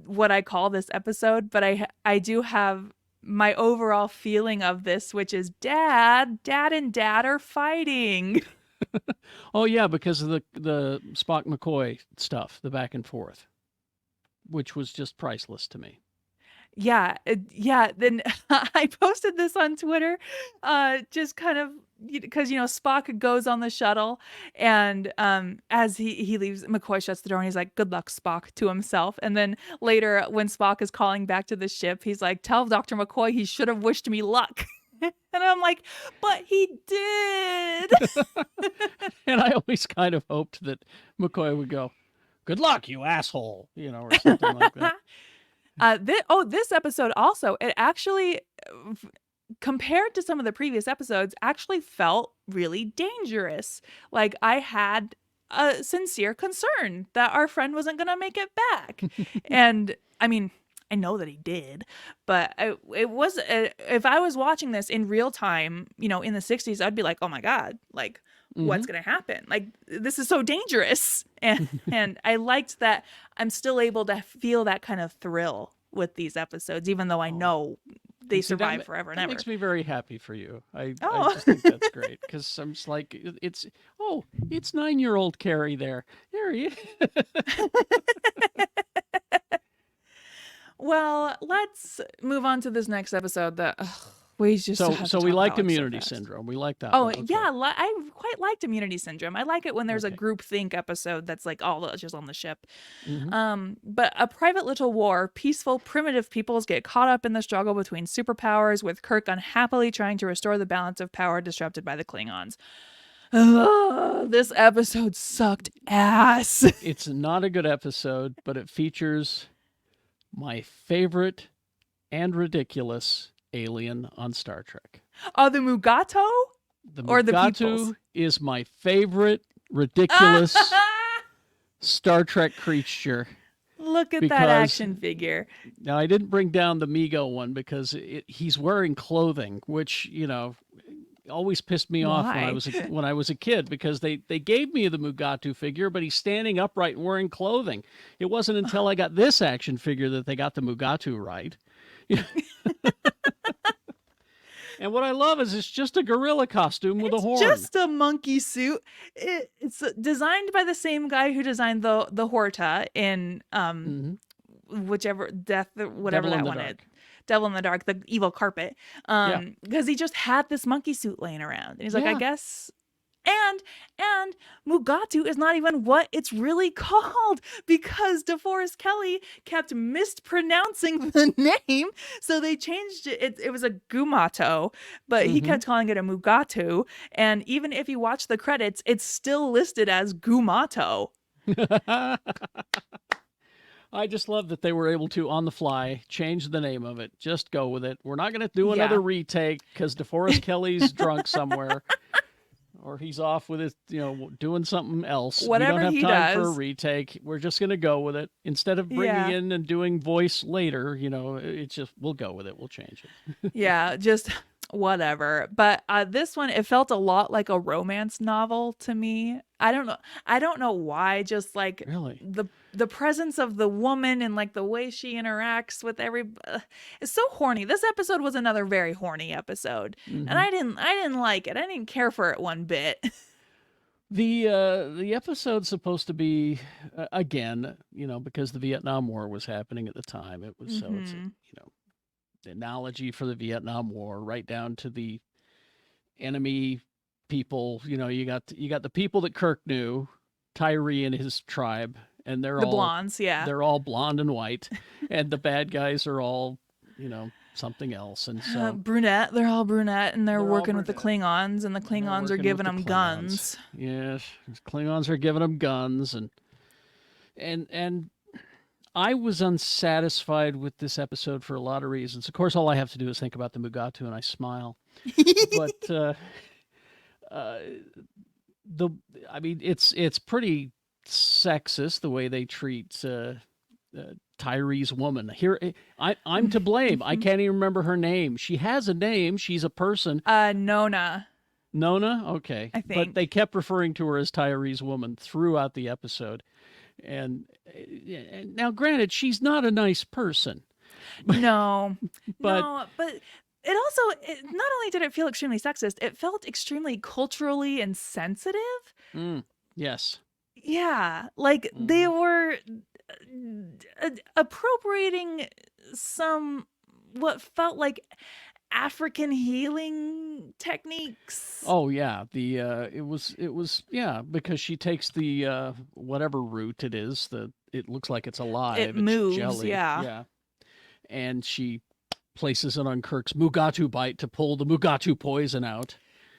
what I call this episode, but I do have my overall feeling of this, which is dad and dad are fighting. Oh yeah, because of the Spock McCoy stuff, the back and forth, which was just priceless to me. Yeah. Then I posted this on Twitter, just kind of because Spock goes on the shuttle, and as he leaves, McCoy shuts the door and he's like, "Good luck, Spock," to himself. And then later, when Spock is calling back to the ship, he's like, "Tell Dr. McCoy he should have wished me luck." And I'm like, but he did. And I always kind of hoped that McCoy would go, "Good luck, you asshole," or something like that. This episode also, it actually, compared to some of the previous episodes, actually felt really dangerous. Like, I had a sincere concern that our friend wasn't going to make it back. And I mean, I know that he did, but it was, if I was watching this in real time, in the 60s, I'd be like, oh my God, like, what's going to happen? Like, this is so dangerous. And I liked that I'm still able to feel that kind of thrill with these episodes, even though I know they survive forever and ever. That makes me very happy for you. I Oh. just think that's great, because I'm just like, it's 9-year-old Kerry there. There he is. Well, let's move on to this next episode that we just have to So talk we liked about it so Immunity fast. Syndrome. We like that Oh, one. Okay. yeah, I quite liked Immunity Syndrome. I like it when there's a Okay. group think episode that's like all just on the ship. Mhm. But a private little war, peaceful, primitive peoples get caught up in the struggle between superpowers, with Kirk unhappily trying to restore the balance of power disrupted by the Klingons. This episode sucked ass. It's not a good episode, but it features my favorite and ridiculous alien on Star Trek. Oh, the Mugato? The Or the peoples? Mugatu is my favorite ridiculous Star Trek creature. Look at that Because- action figure. Now, I didn't bring down the Mego one because he's wearing clothing, which, always pissed me off when I was a kid, because they gave me the Mugatu figure, but he's standing upright and wearing clothing. It wasn't until I got this action figure that they got the Mugatu right. And what I love is it's just a gorilla costume with a horn. Just a monkey suit. It's designed by the same guy who designed the Horta in whichever whatever Devil in that the one Dark. is. Devil in the Dark, the evil carpet. Because he just had this monkey suit laying around. And he's like, I Yeah. guess. And Mugatu is not even what it's really called, because DeForest Kelly kept mispronouncing the name. So they changed it. It was a Gumato, but he kept calling it a Mugatu. And even if you watch the credits, it's still listed as Gumato. I just love that they were able to, on the fly, change the name of it. Just go with it. We're not going to do another retake because DeForest Kelly's drunk somewhere. Or he's off with it, doing something else. Whatever we don't he have time for a does. retake. We're just going to go with it. Instead of bringing in and doing voice later, it's just, we'll go with it. We'll change it. Yeah, just whatever. But this one, it felt a lot like a romance novel to me. I don't know why. Just like Really? the presence of the woman and like the way she interacts with it's so horny. This episode was another very horny episode, and I didn't like it. I didn't care for it one bit. The episode's supposed to be again, because the Vietnam War was happening at the time. It was so it's the analogy for the Vietnam War, right down to the enemy people. You got the people that Kirk knew, Tyree and his tribe, and The blondes, yeah. they're all blonde and white, and the bad guys are all something else. And so brunette, they're all brunette, and they're They're all working with the brunette. Klingons, and the Klingons are working giving with the them Klingons. guns. Yes, Klingons are giving them guns, and I was unsatisfied with this episode for a lot of reasons. Of course, all I have to do is think about the Mugatu, and I smile. But it's pretty sexist the way they treat Tyree's woman. Here, I'm to blame. I can't even remember her name. She has a name. She's a person. Nona. Nona? Okay. I think. But they kept referring to her as Tyree's woman throughout the episode. And now, granted, she's not a nice person. No. but it also, not only did it feel extremely sexist, it felt extremely culturally insensitive. Yes. Yeah. Like they were appropriating some what felt like African healing techniques. Oh yeah, it was because she takes the whatever root it is, it looks like it's alive. It it's moves, jelly. yeah. And she places it on Kirk's Mugatu bite to pull the Mugatu poison out.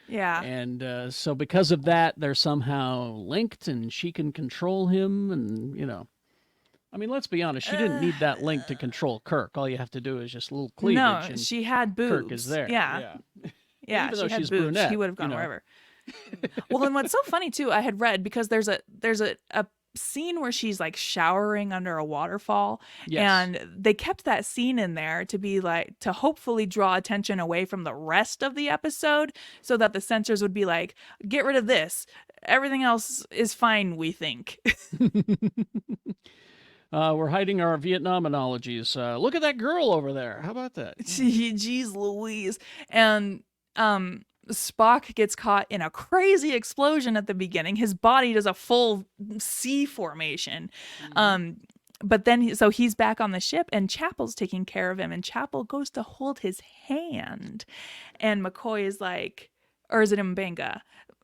Yeah. And so because of that, they're somehow linked, and she can control him, and I mean, let's be honest. She didn't need that link to control Kirk. All you have to do is just a little cleavage. No, and she had boobs. Kirk is there. Yeah. Yeah, Even though she had she's boobs. brunette, He would have gone wherever. Well, and what's so funny too, I had read, because there's a scene where she's like showering under a waterfall, and they kept that scene in there to be like, to hopefully draw attention away from the rest of the episode, so that the censors would be like, get rid of this, everything else is fine, we think. We're hiding our Vietnam analogies. Look at that girl over there. How about that? Jeez Louise. And Spock gets caught in a crazy explosion at the beginning. His body does a full C formation. But then he's back on the ship, and Chapel's taking care of him, and Chapel goes to hold his hand, and McCoy is like, or is it M'Benga?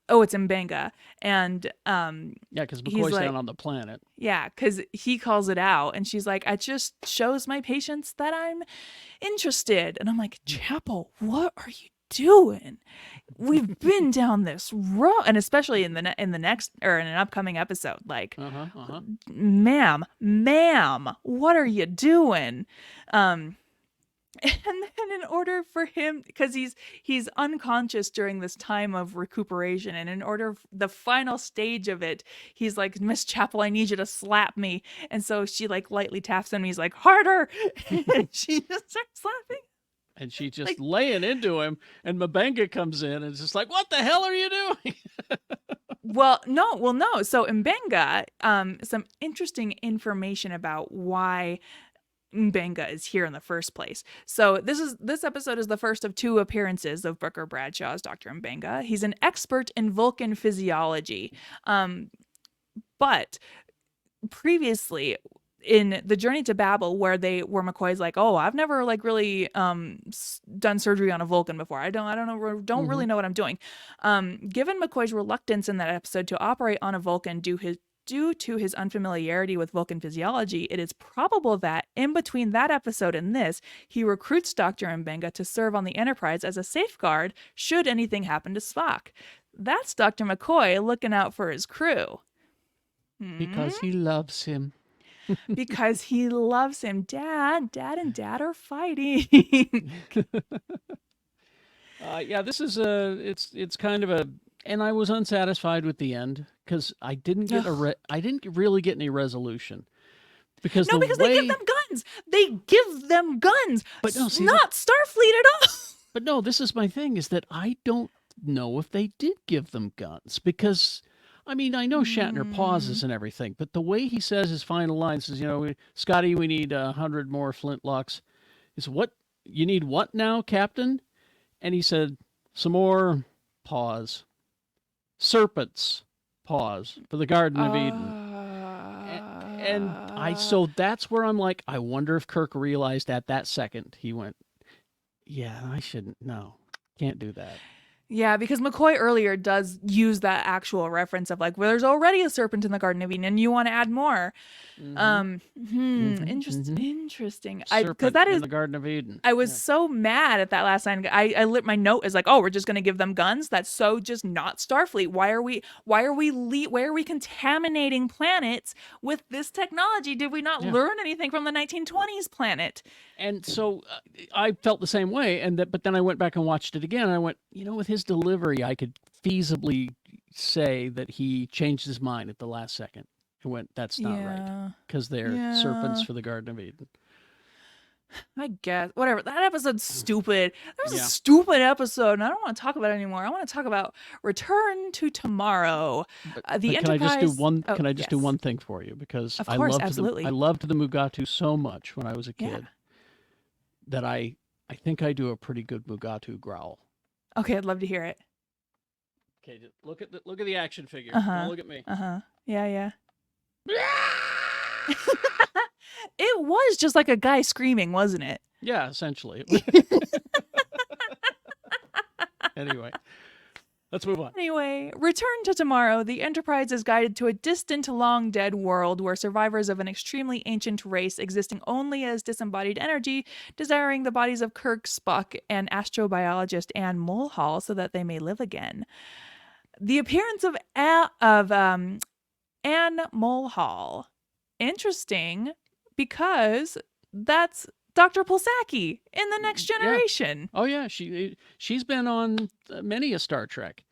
Oh, it's M'Benga. And because McCoy's down on the planet. Yeah, because he calls it out, and she's like, it just shows my patients that I'm interested. And I'm like, Chapel, what are you doing? We've been down this road, and especially in the next, or in an upcoming episode, like, ma'am, what are you doing? And then in order for him, because he's unconscious during this time of recuperation, and in order, the final stage of it, he's like, Miss Chapel, I need you to slap me. And so she like lightly taps him, and he's like, harder. And she just starts slapping. And she just laying into him, and M'Benga comes in and is just like, what the hell are you doing? Well, no. So M'Benga, some interesting information about why M'Benga is here in the first place. So this episode is the first of 2 appearances of Booker Bradshaw as Dr. M'Benga. He's an expert in Vulcan physiology. But previously, in the Journey to Babel, where McCoy's like, oh, I've never like really done surgery on a Vulcan before. I don't really know what I'm doing. Given McCoy's reluctance in that episode to operate on a Vulcan due to his unfamiliarity with Vulcan physiology, it is probable that in between that episode and this, he recruits Dr. M'Benga to serve on the Enterprise as a safeguard should anything happen to Spock. That's Dr. McCoy looking out for his crew. Because he loves him. Because he loves him. Dad and Dad are fighting. This is it's kind of a, and I was unsatisfied with the end because I didn't really get any resolution. Because they give them guns. They give them guns. But no, not Starfleet at all. But no, this is my thing, is that I don't know if they did give them guns, because I mean, I know Shatner pauses and everything, but the way he says his final line says, Scotty, we need 100 more flintlocks. He said, what? You need what now, Captain? And he said, some more, pause. Serpents, pause, for the Garden of Eden. So that's where I'm like, I wonder if Kirk realized at that second, he went, yeah, I shouldn't, no, can't do that. Yeah, because McCoy earlier does use that actual reference of like, well, there's already a serpent in the Garden of Eden, and you want to add more. Interesting. Because Serpent that in is, the Garden of Eden. I was so mad at that last line. I lit my note as like, oh, we're just gonna give them guns. That's so just not Starfleet. Why are we contaminating planets with this technology? Did we not learn anything from the 1920s planet? And so I felt the same way. But then I went back and watched it again. And I went, with his delivery, I could feasibly say that he changed his mind at the last second. He went, that's not right, because they're serpents for the Garden of Eden. I guess. Whatever. That episode's stupid. That was a stupid episode, and I don't want to talk about it anymore. I want to talk about Return to Tomorrow. The but Enterprise. Can I just do one thing for you? Because of course, absolutely. I loved the Mugatu so much when I was a kid that I think I do a pretty good Mugatu growl. Okay, I'd love to hear it. Okay, look at the action figure. Don't look at me. Yeah. It was just like a guy screaming, wasn't it? Yeah, essentially. Anyway, let's move on. Anyway, Return to Tomorrow. The Enterprise is guided to a distant, long-dead world where survivors of an extremely ancient race existing only as disembodied energy, desiring the bodies of Kirk, Spock, and astrobiologist Anne Mulhall so that they may live again. The appearance of Anne Mulhall. Interesting, because that's Dr. Pulsaki in The Next Generation. Yeah. Oh yeah, she's been on many a Star Trek.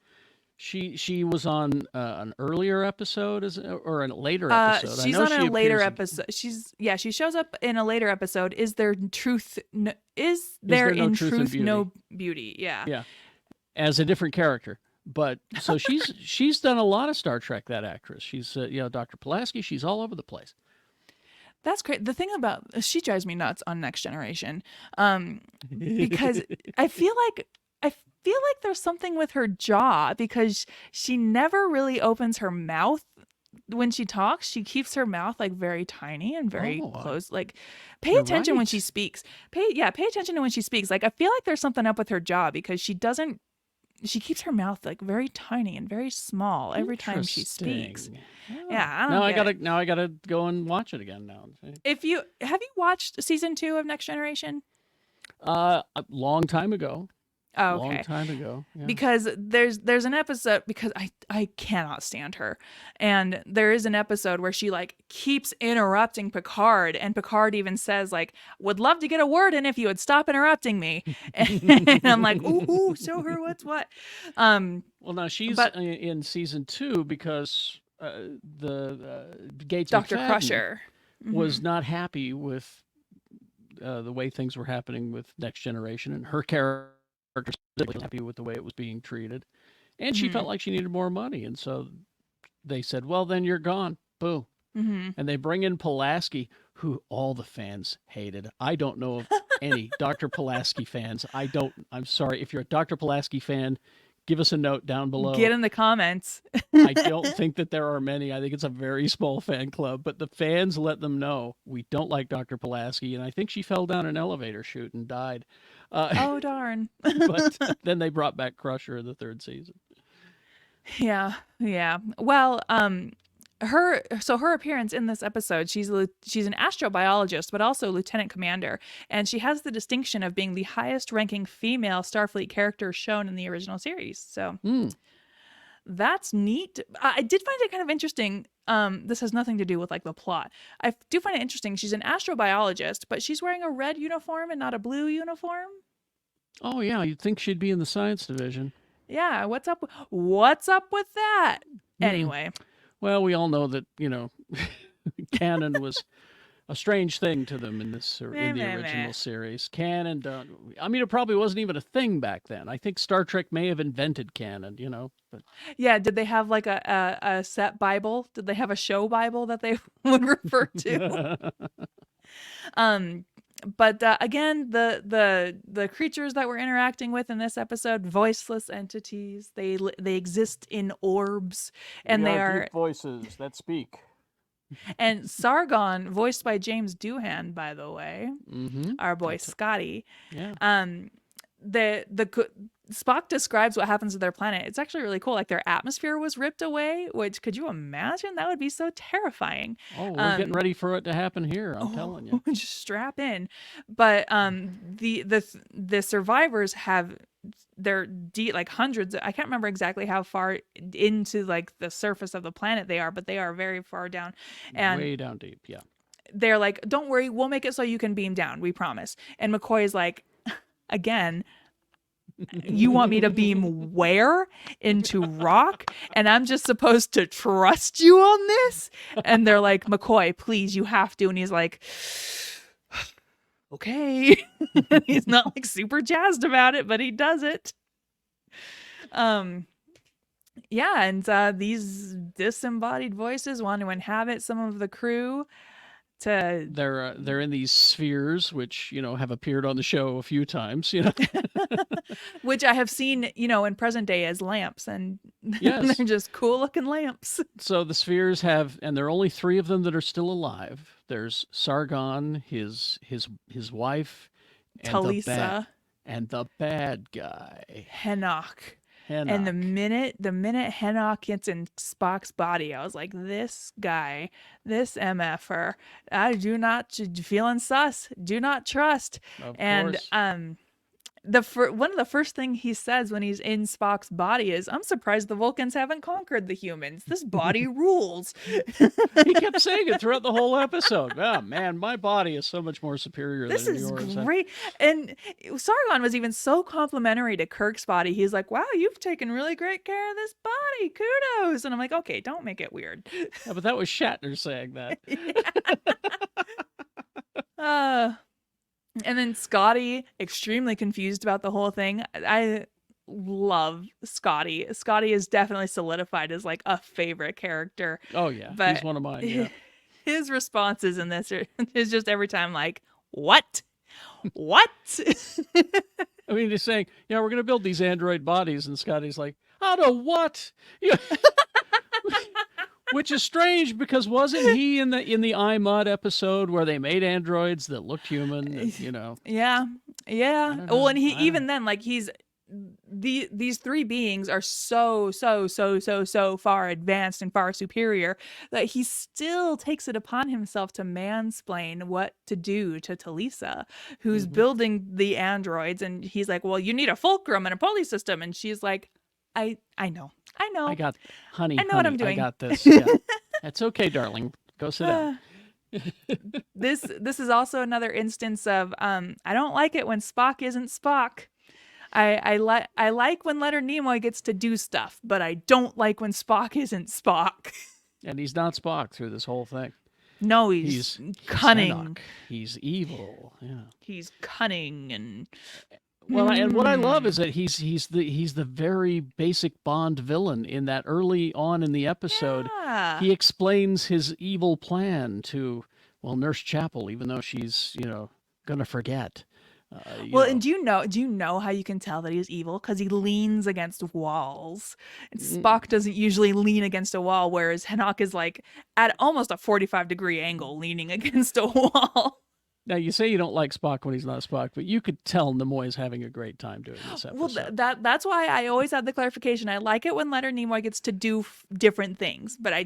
She was on an earlier episode or a later episode. She's on a later episode. She shows up in a later episode. Is there truth? Is there in truth no beauty? Yeah. Yeah. As a different character. But so she's done a lot of Star Trek, that actress. She's Dr. Pulaski, she's all over the place. That's great. The thing about she drives me nuts on Next Generation, because I feel like there's something with her jaw, because she never really opens her mouth when she talks. She keeps her mouth like very tiny and very close. Like, pay attention when she speaks. Pay attention to when she speaks. Like, I feel like there's something up with her jaw, because she keeps her mouth like very tiny and very small every time she speaks. Yeah, I gotta go and watch it again now. Have you watched season 2 of Next Generation? A long time ago. Oh, okay. Long time ago. Yeah. Because there's an episode, because I cannot stand her. And there is an episode where she like keeps interrupting Picard, and Picard even says like, would love to get a word in if you would stop interrupting me. And I'm like, ooh, show her what's what. Well, now she's in season 2 because the Gates Dr. McFadden Crusher was not happy with the way things were happening with Next Generation, and her character was happy with the way it was being treated, and she felt like she needed more money, and so they said, well, then you're gone. Boo. And they bring in Pulaski, who all the fans hated. I don't know of any Dr. Pulaski fans. I'm sorry. If you're a Dr. Pulaski fan, give us a note down below. Get in the comments. I don't think that there are many. I think it's a very small fan club, but the fans let them know we don't like Dr. Pulaski, and I think she fell down an elevator chute and died. Oh, darn. But then they brought back Crusher in the 3rd season. Yeah. Well, her appearance in this episode, she's an astrobiologist, but also lieutenant commander, and she has the distinction of being the highest ranking female Starfleet character shown in the original series. So that's neat. I did find it kind of interesting. This has nothing to do with like the plot. I do find it interesting. She's an astrobiologist, but she's wearing a red uniform and not a blue uniform. Oh yeah, you'd think she'd be in the science division. Yeah, what's up with that? Anyway. Well, we all know that, canon was a strange thing to them in the original series. Canon, it probably wasn't even a thing back then. I think Star Trek may have invented canon, But... Yeah, did they have like a set Bible? Did they have a show Bible that they would refer to? But again, the creatures that we're interacting with in this episode, voiceless entities. They exist in orbs, and they are deep voices that speak. And Sargon, voiced by James Doohan, by the way, our boy Scotty. Yeah. Spock describes what happens to their planet. It's actually really cool. Like their atmosphere was ripped away, which could you imagine? That would be so terrifying. Oh, we're getting ready for it to happen here. I'm telling you. Just strap in. But the survivors have they're deep, like hundreds. I can't remember exactly how far into like the surface of the planet they are, but they are very far down. And way down deep. Yeah. They're like, "Don't worry, we'll make it so you can beam down. We promise." And McCoy is like, "Again, you want me to beam where? Into rock? And I'm just supposed to trust you on this?" And they're like, "McCoy, please, you have to." And he's like, "Okay." He's not like super jazzed about it, but he does it. Yeah, and these disembodied voices want to inhabit some of the crew. They're in these spheres, which have appeared on the show a few times. Which I have seen, in present day as lamps, and Yes. they're just cool looking lamps. So the spheres have, and there are only 3 of them that are still alive. There's Sargon, his wife, and Talisa, and the bad guy, Henoch. Henoch. And the minute Henoch gets in Spock's body, I was like, this guy, this MFer, I do not feeling sus, do not trust. Of And course. one of the first thing he says when he's in Spock's body is, "I'm surprised the Vulcans haven't conquered the humans. This body rules." He kept saying it throughout the whole episode. Oh man, my body is so much more superior This than is yours. great. And Sargon was even so complimentary to Kirk's body. He's like, "Wow, you've taken really great care of this body. Kudos." And I'm like, okay, don't make it weird. Yeah, but that was Shatner saying that. And then Scotty, extremely confused about the whole thing. I love Scotty. Scotty is definitely solidified as like a favorite character. Oh yeah, But he's one of mine. Yeah. His responses in this is just every time like, "What? What?" I mean, he's saying, "Yeah, we're going to build these android bodies," and Scotty's like, "Out of what?" Yeah. Which is strange because wasn't he in the iMud episode where they made androids that looked human? And, Yeah. know. Well, and even then, like these 3 beings are so far advanced and far superior that he still takes it upon himself to mansplain what to do to Talisa, who's building the androids, and he's like, "Well, you need a fulcrum and a pulley system," and she's like, I know. I got, honey. I know what I'm doing. I got this. Yeah. That's okay, darling. Go sit down. This is also another instance of I don't like it when Spock isn't Spock. I like when Leonard Nimoy gets to do stuff, but I don't like when Spock isn't Spock. And he's not Spock through this whole thing. No, he's cunning. Henoch. He's evil. Yeah. He's cunning and Well, and what I love is that he's the very basic Bond villain in that early on in the episode. Yeah. He explains his evil plan to, Nurse Chapel, even though she's, gonna forget. And do you know how you can tell that he's evil? Because he leans against walls. And Spock doesn't usually lean against a wall, whereas Henoch is like at almost a 45-degree angle leaning against a wall. Now, you say you don't like Spock when he's not Spock, but you could tell Nimoy's having a great time doing this episode. Well, that's why I always had the clarification. I like it when Leonard Nimoy gets to do different things, but I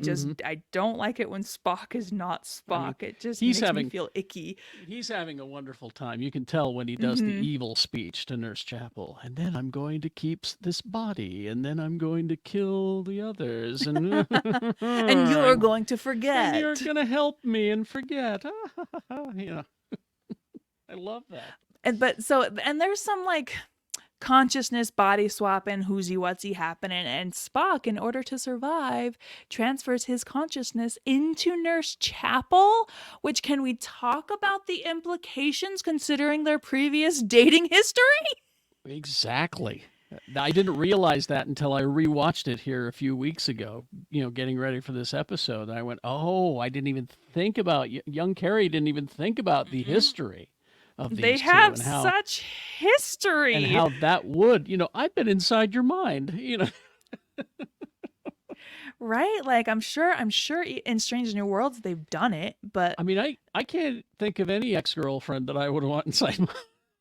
don't like it when Spock is not Spock. I mean, it just makes me feel icky. He's having a wonderful time. You can tell when he does the evil speech to Nurse Chapel. And then I'm going to keep this body, and then I'm going to kill the others. And, and you're going to forget. And you're going to help me and forget. I love that. And there's some like consciousness body swapping, whoozy whatsy happening, and Spock, in order to survive, transfers his consciousness into Nurse Chapel. Which, can we talk about the implications considering their previous dating history? Exactly. I didn't realize that until I rewatched it here a few weeks ago, getting ready for this episode. And I went, oh, I didn't even think about, young Kerry didn't even think about the history of these They two have and how, such history. And how that would, I've been inside your mind, Right? Like, I'm sure in Strange New Worlds they've done it, but I mean, I can't think of any ex-girlfriend that I would want inside my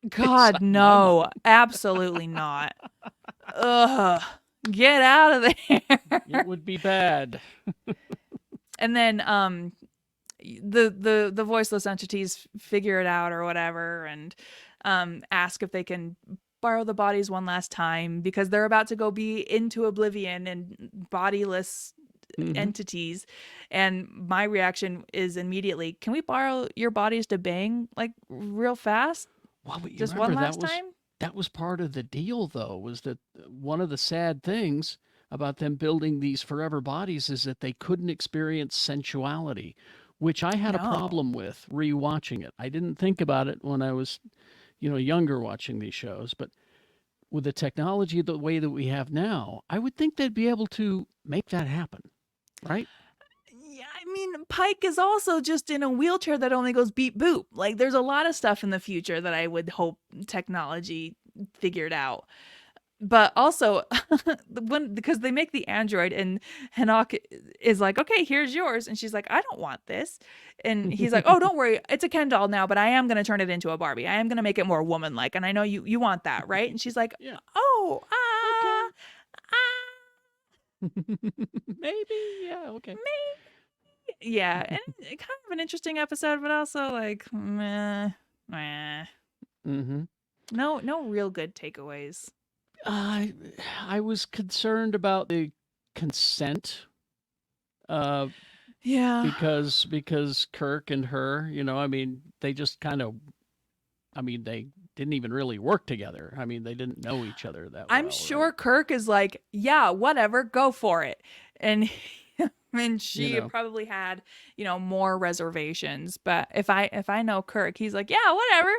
God, no, absolutely not. Ugh, get out of there. It would be bad. And then the voiceless entities figure it out or whatever, and ask if they can borrow the bodies one last time because they're about to go be into oblivion and bodiless entities. And my reaction is immediately, can we borrow your bodies to bang like real fast? Well, but you Just remember one last time? that was part of the deal, though, was that one of the sad things about them building these forever bodies is that they couldn't experience sensuality, which I had a No. problem with rewatching it. I didn't think about it when I was, younger watching these shows, but with the technology the way that we have now, I would think they'd be able to make that happen, right? Yeah, I mean, Pike is also just in a wheelchair that only goes beep boop. Like, there's a lot of stuff in the future that I would hope technology figured out. But also, because they make the android and Hanok is like, okay, here's yours. And she's like, I don't want this. And he's like, oh, don't worry. It's a Ken doll now, but I am going to turn it into a Barbie. I am going to make it more woman-like. And I know you want that, right? And she's like, Yeah. oh, Maybe, yeah, okay. yeah. And kind of an interesting episode, but also like, meh. No real good takeaways. I was concerned about the consent, Yeah. because Kirk and her, they just kind of, they didn't even really work together. They didn't know each other that well. I'm sure right? Kirk is like, yeah, whatever, go for it. And she probably had, more reservations. But if I know Kirk, he's like, yeah, whatever.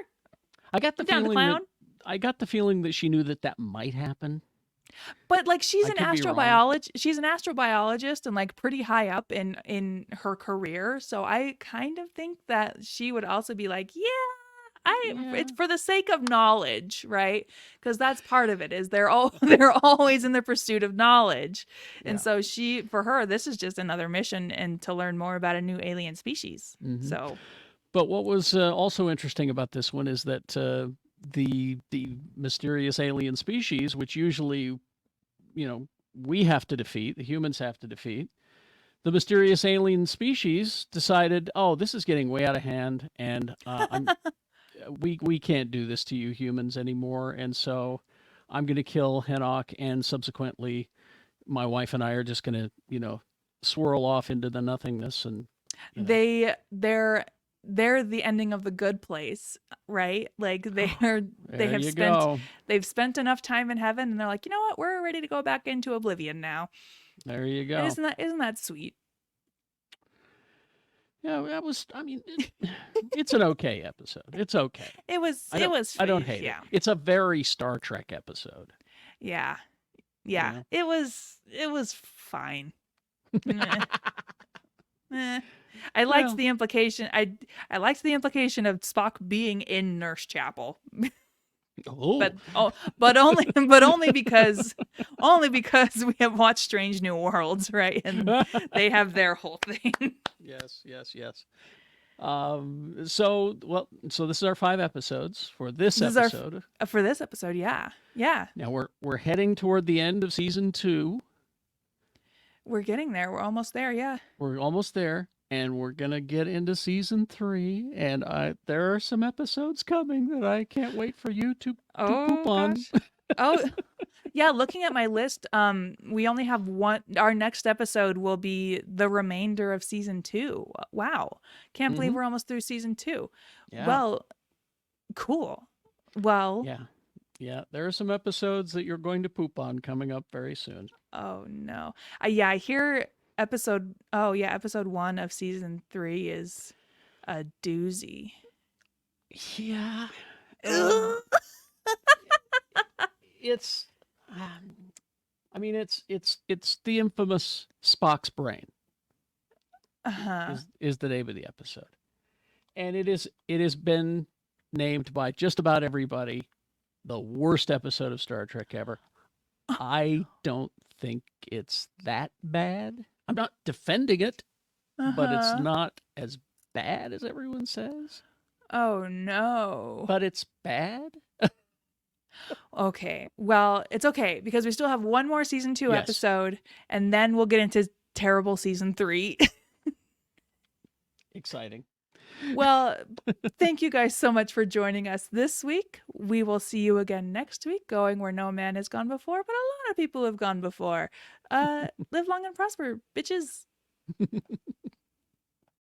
I got the down to feeling clown. I got the feeling that she knew that might happen. But like she's I an could be wrong. astrobiologist and like pretty high up in her career. So I kind of think that she would also be like, it's for the sake of knowledge, right? Because that's part of it is they're always in the pursuit of knowledge. Yeah. And so for her, this is just another mission and to learn more about a new alien species. So, but what was also interesting about this one is that the mysterious alien species, which usually, we have to defeat, the humans have to defeat, the mysterious alien species decided, oh, this is getting way out of hand, and we can't do this to you humans anymore, and so I'm going to kill Hanok, and subsequently, my wife and I are just going to, swirl off into the nothingness, and they're the ending of The Good Place, right? Like they've spent enough time in heaven, and they're like, you know what? We're ready to go back into oblivion now. There you go. And isn't that sweet? Yeah, that was. It's an okay episode. It's okay. It was. I don't hate it. It's a very Star Trek episode. Yeah. It was fine. I liked the implication. I liked the implication of Spock being in Nurse Chapel. Oh. But only because we have watched Strange New Worlds, right? And they have their whole thing. Yes. So this is our 5 episodes for this episode. For this episode, yeah. Now we're heading toward the end of season 2. We're getting there. We're almost there. Yeah. We're almost there, and we're gonna get into season 3. And there are some episodes coming that I can't wait for you to poop on. Oh, yeah. Looking at my list, we only have one. Our next episode will be the remainder of season 2. Wow, can't believe we're almost through season 2. Yeah. Well, cool. Well, yeah. There are some episodes that you're going to poop on coming up very soon. Oh no. I hear episode 1 of season 3 is a doozy. Yeah. It's it's the infamous Spock's brain. Is the name of the episode. And it has been named by just about everybody the worst episode of Star Trek ever. I don't think it's that bad. I'm not defending it, but it's not as bad as everyone says. Oh no. But it's bad? Okay. Well, it's okay because we still have one more season 2 Yes. episode, and then we'll get into terrible season 3. Exciting. Well, thank you guys so much for joining us this week. We will see you again next week, going where no man has gone before, but a lot of people have gone before. Live long and prosper, bitches.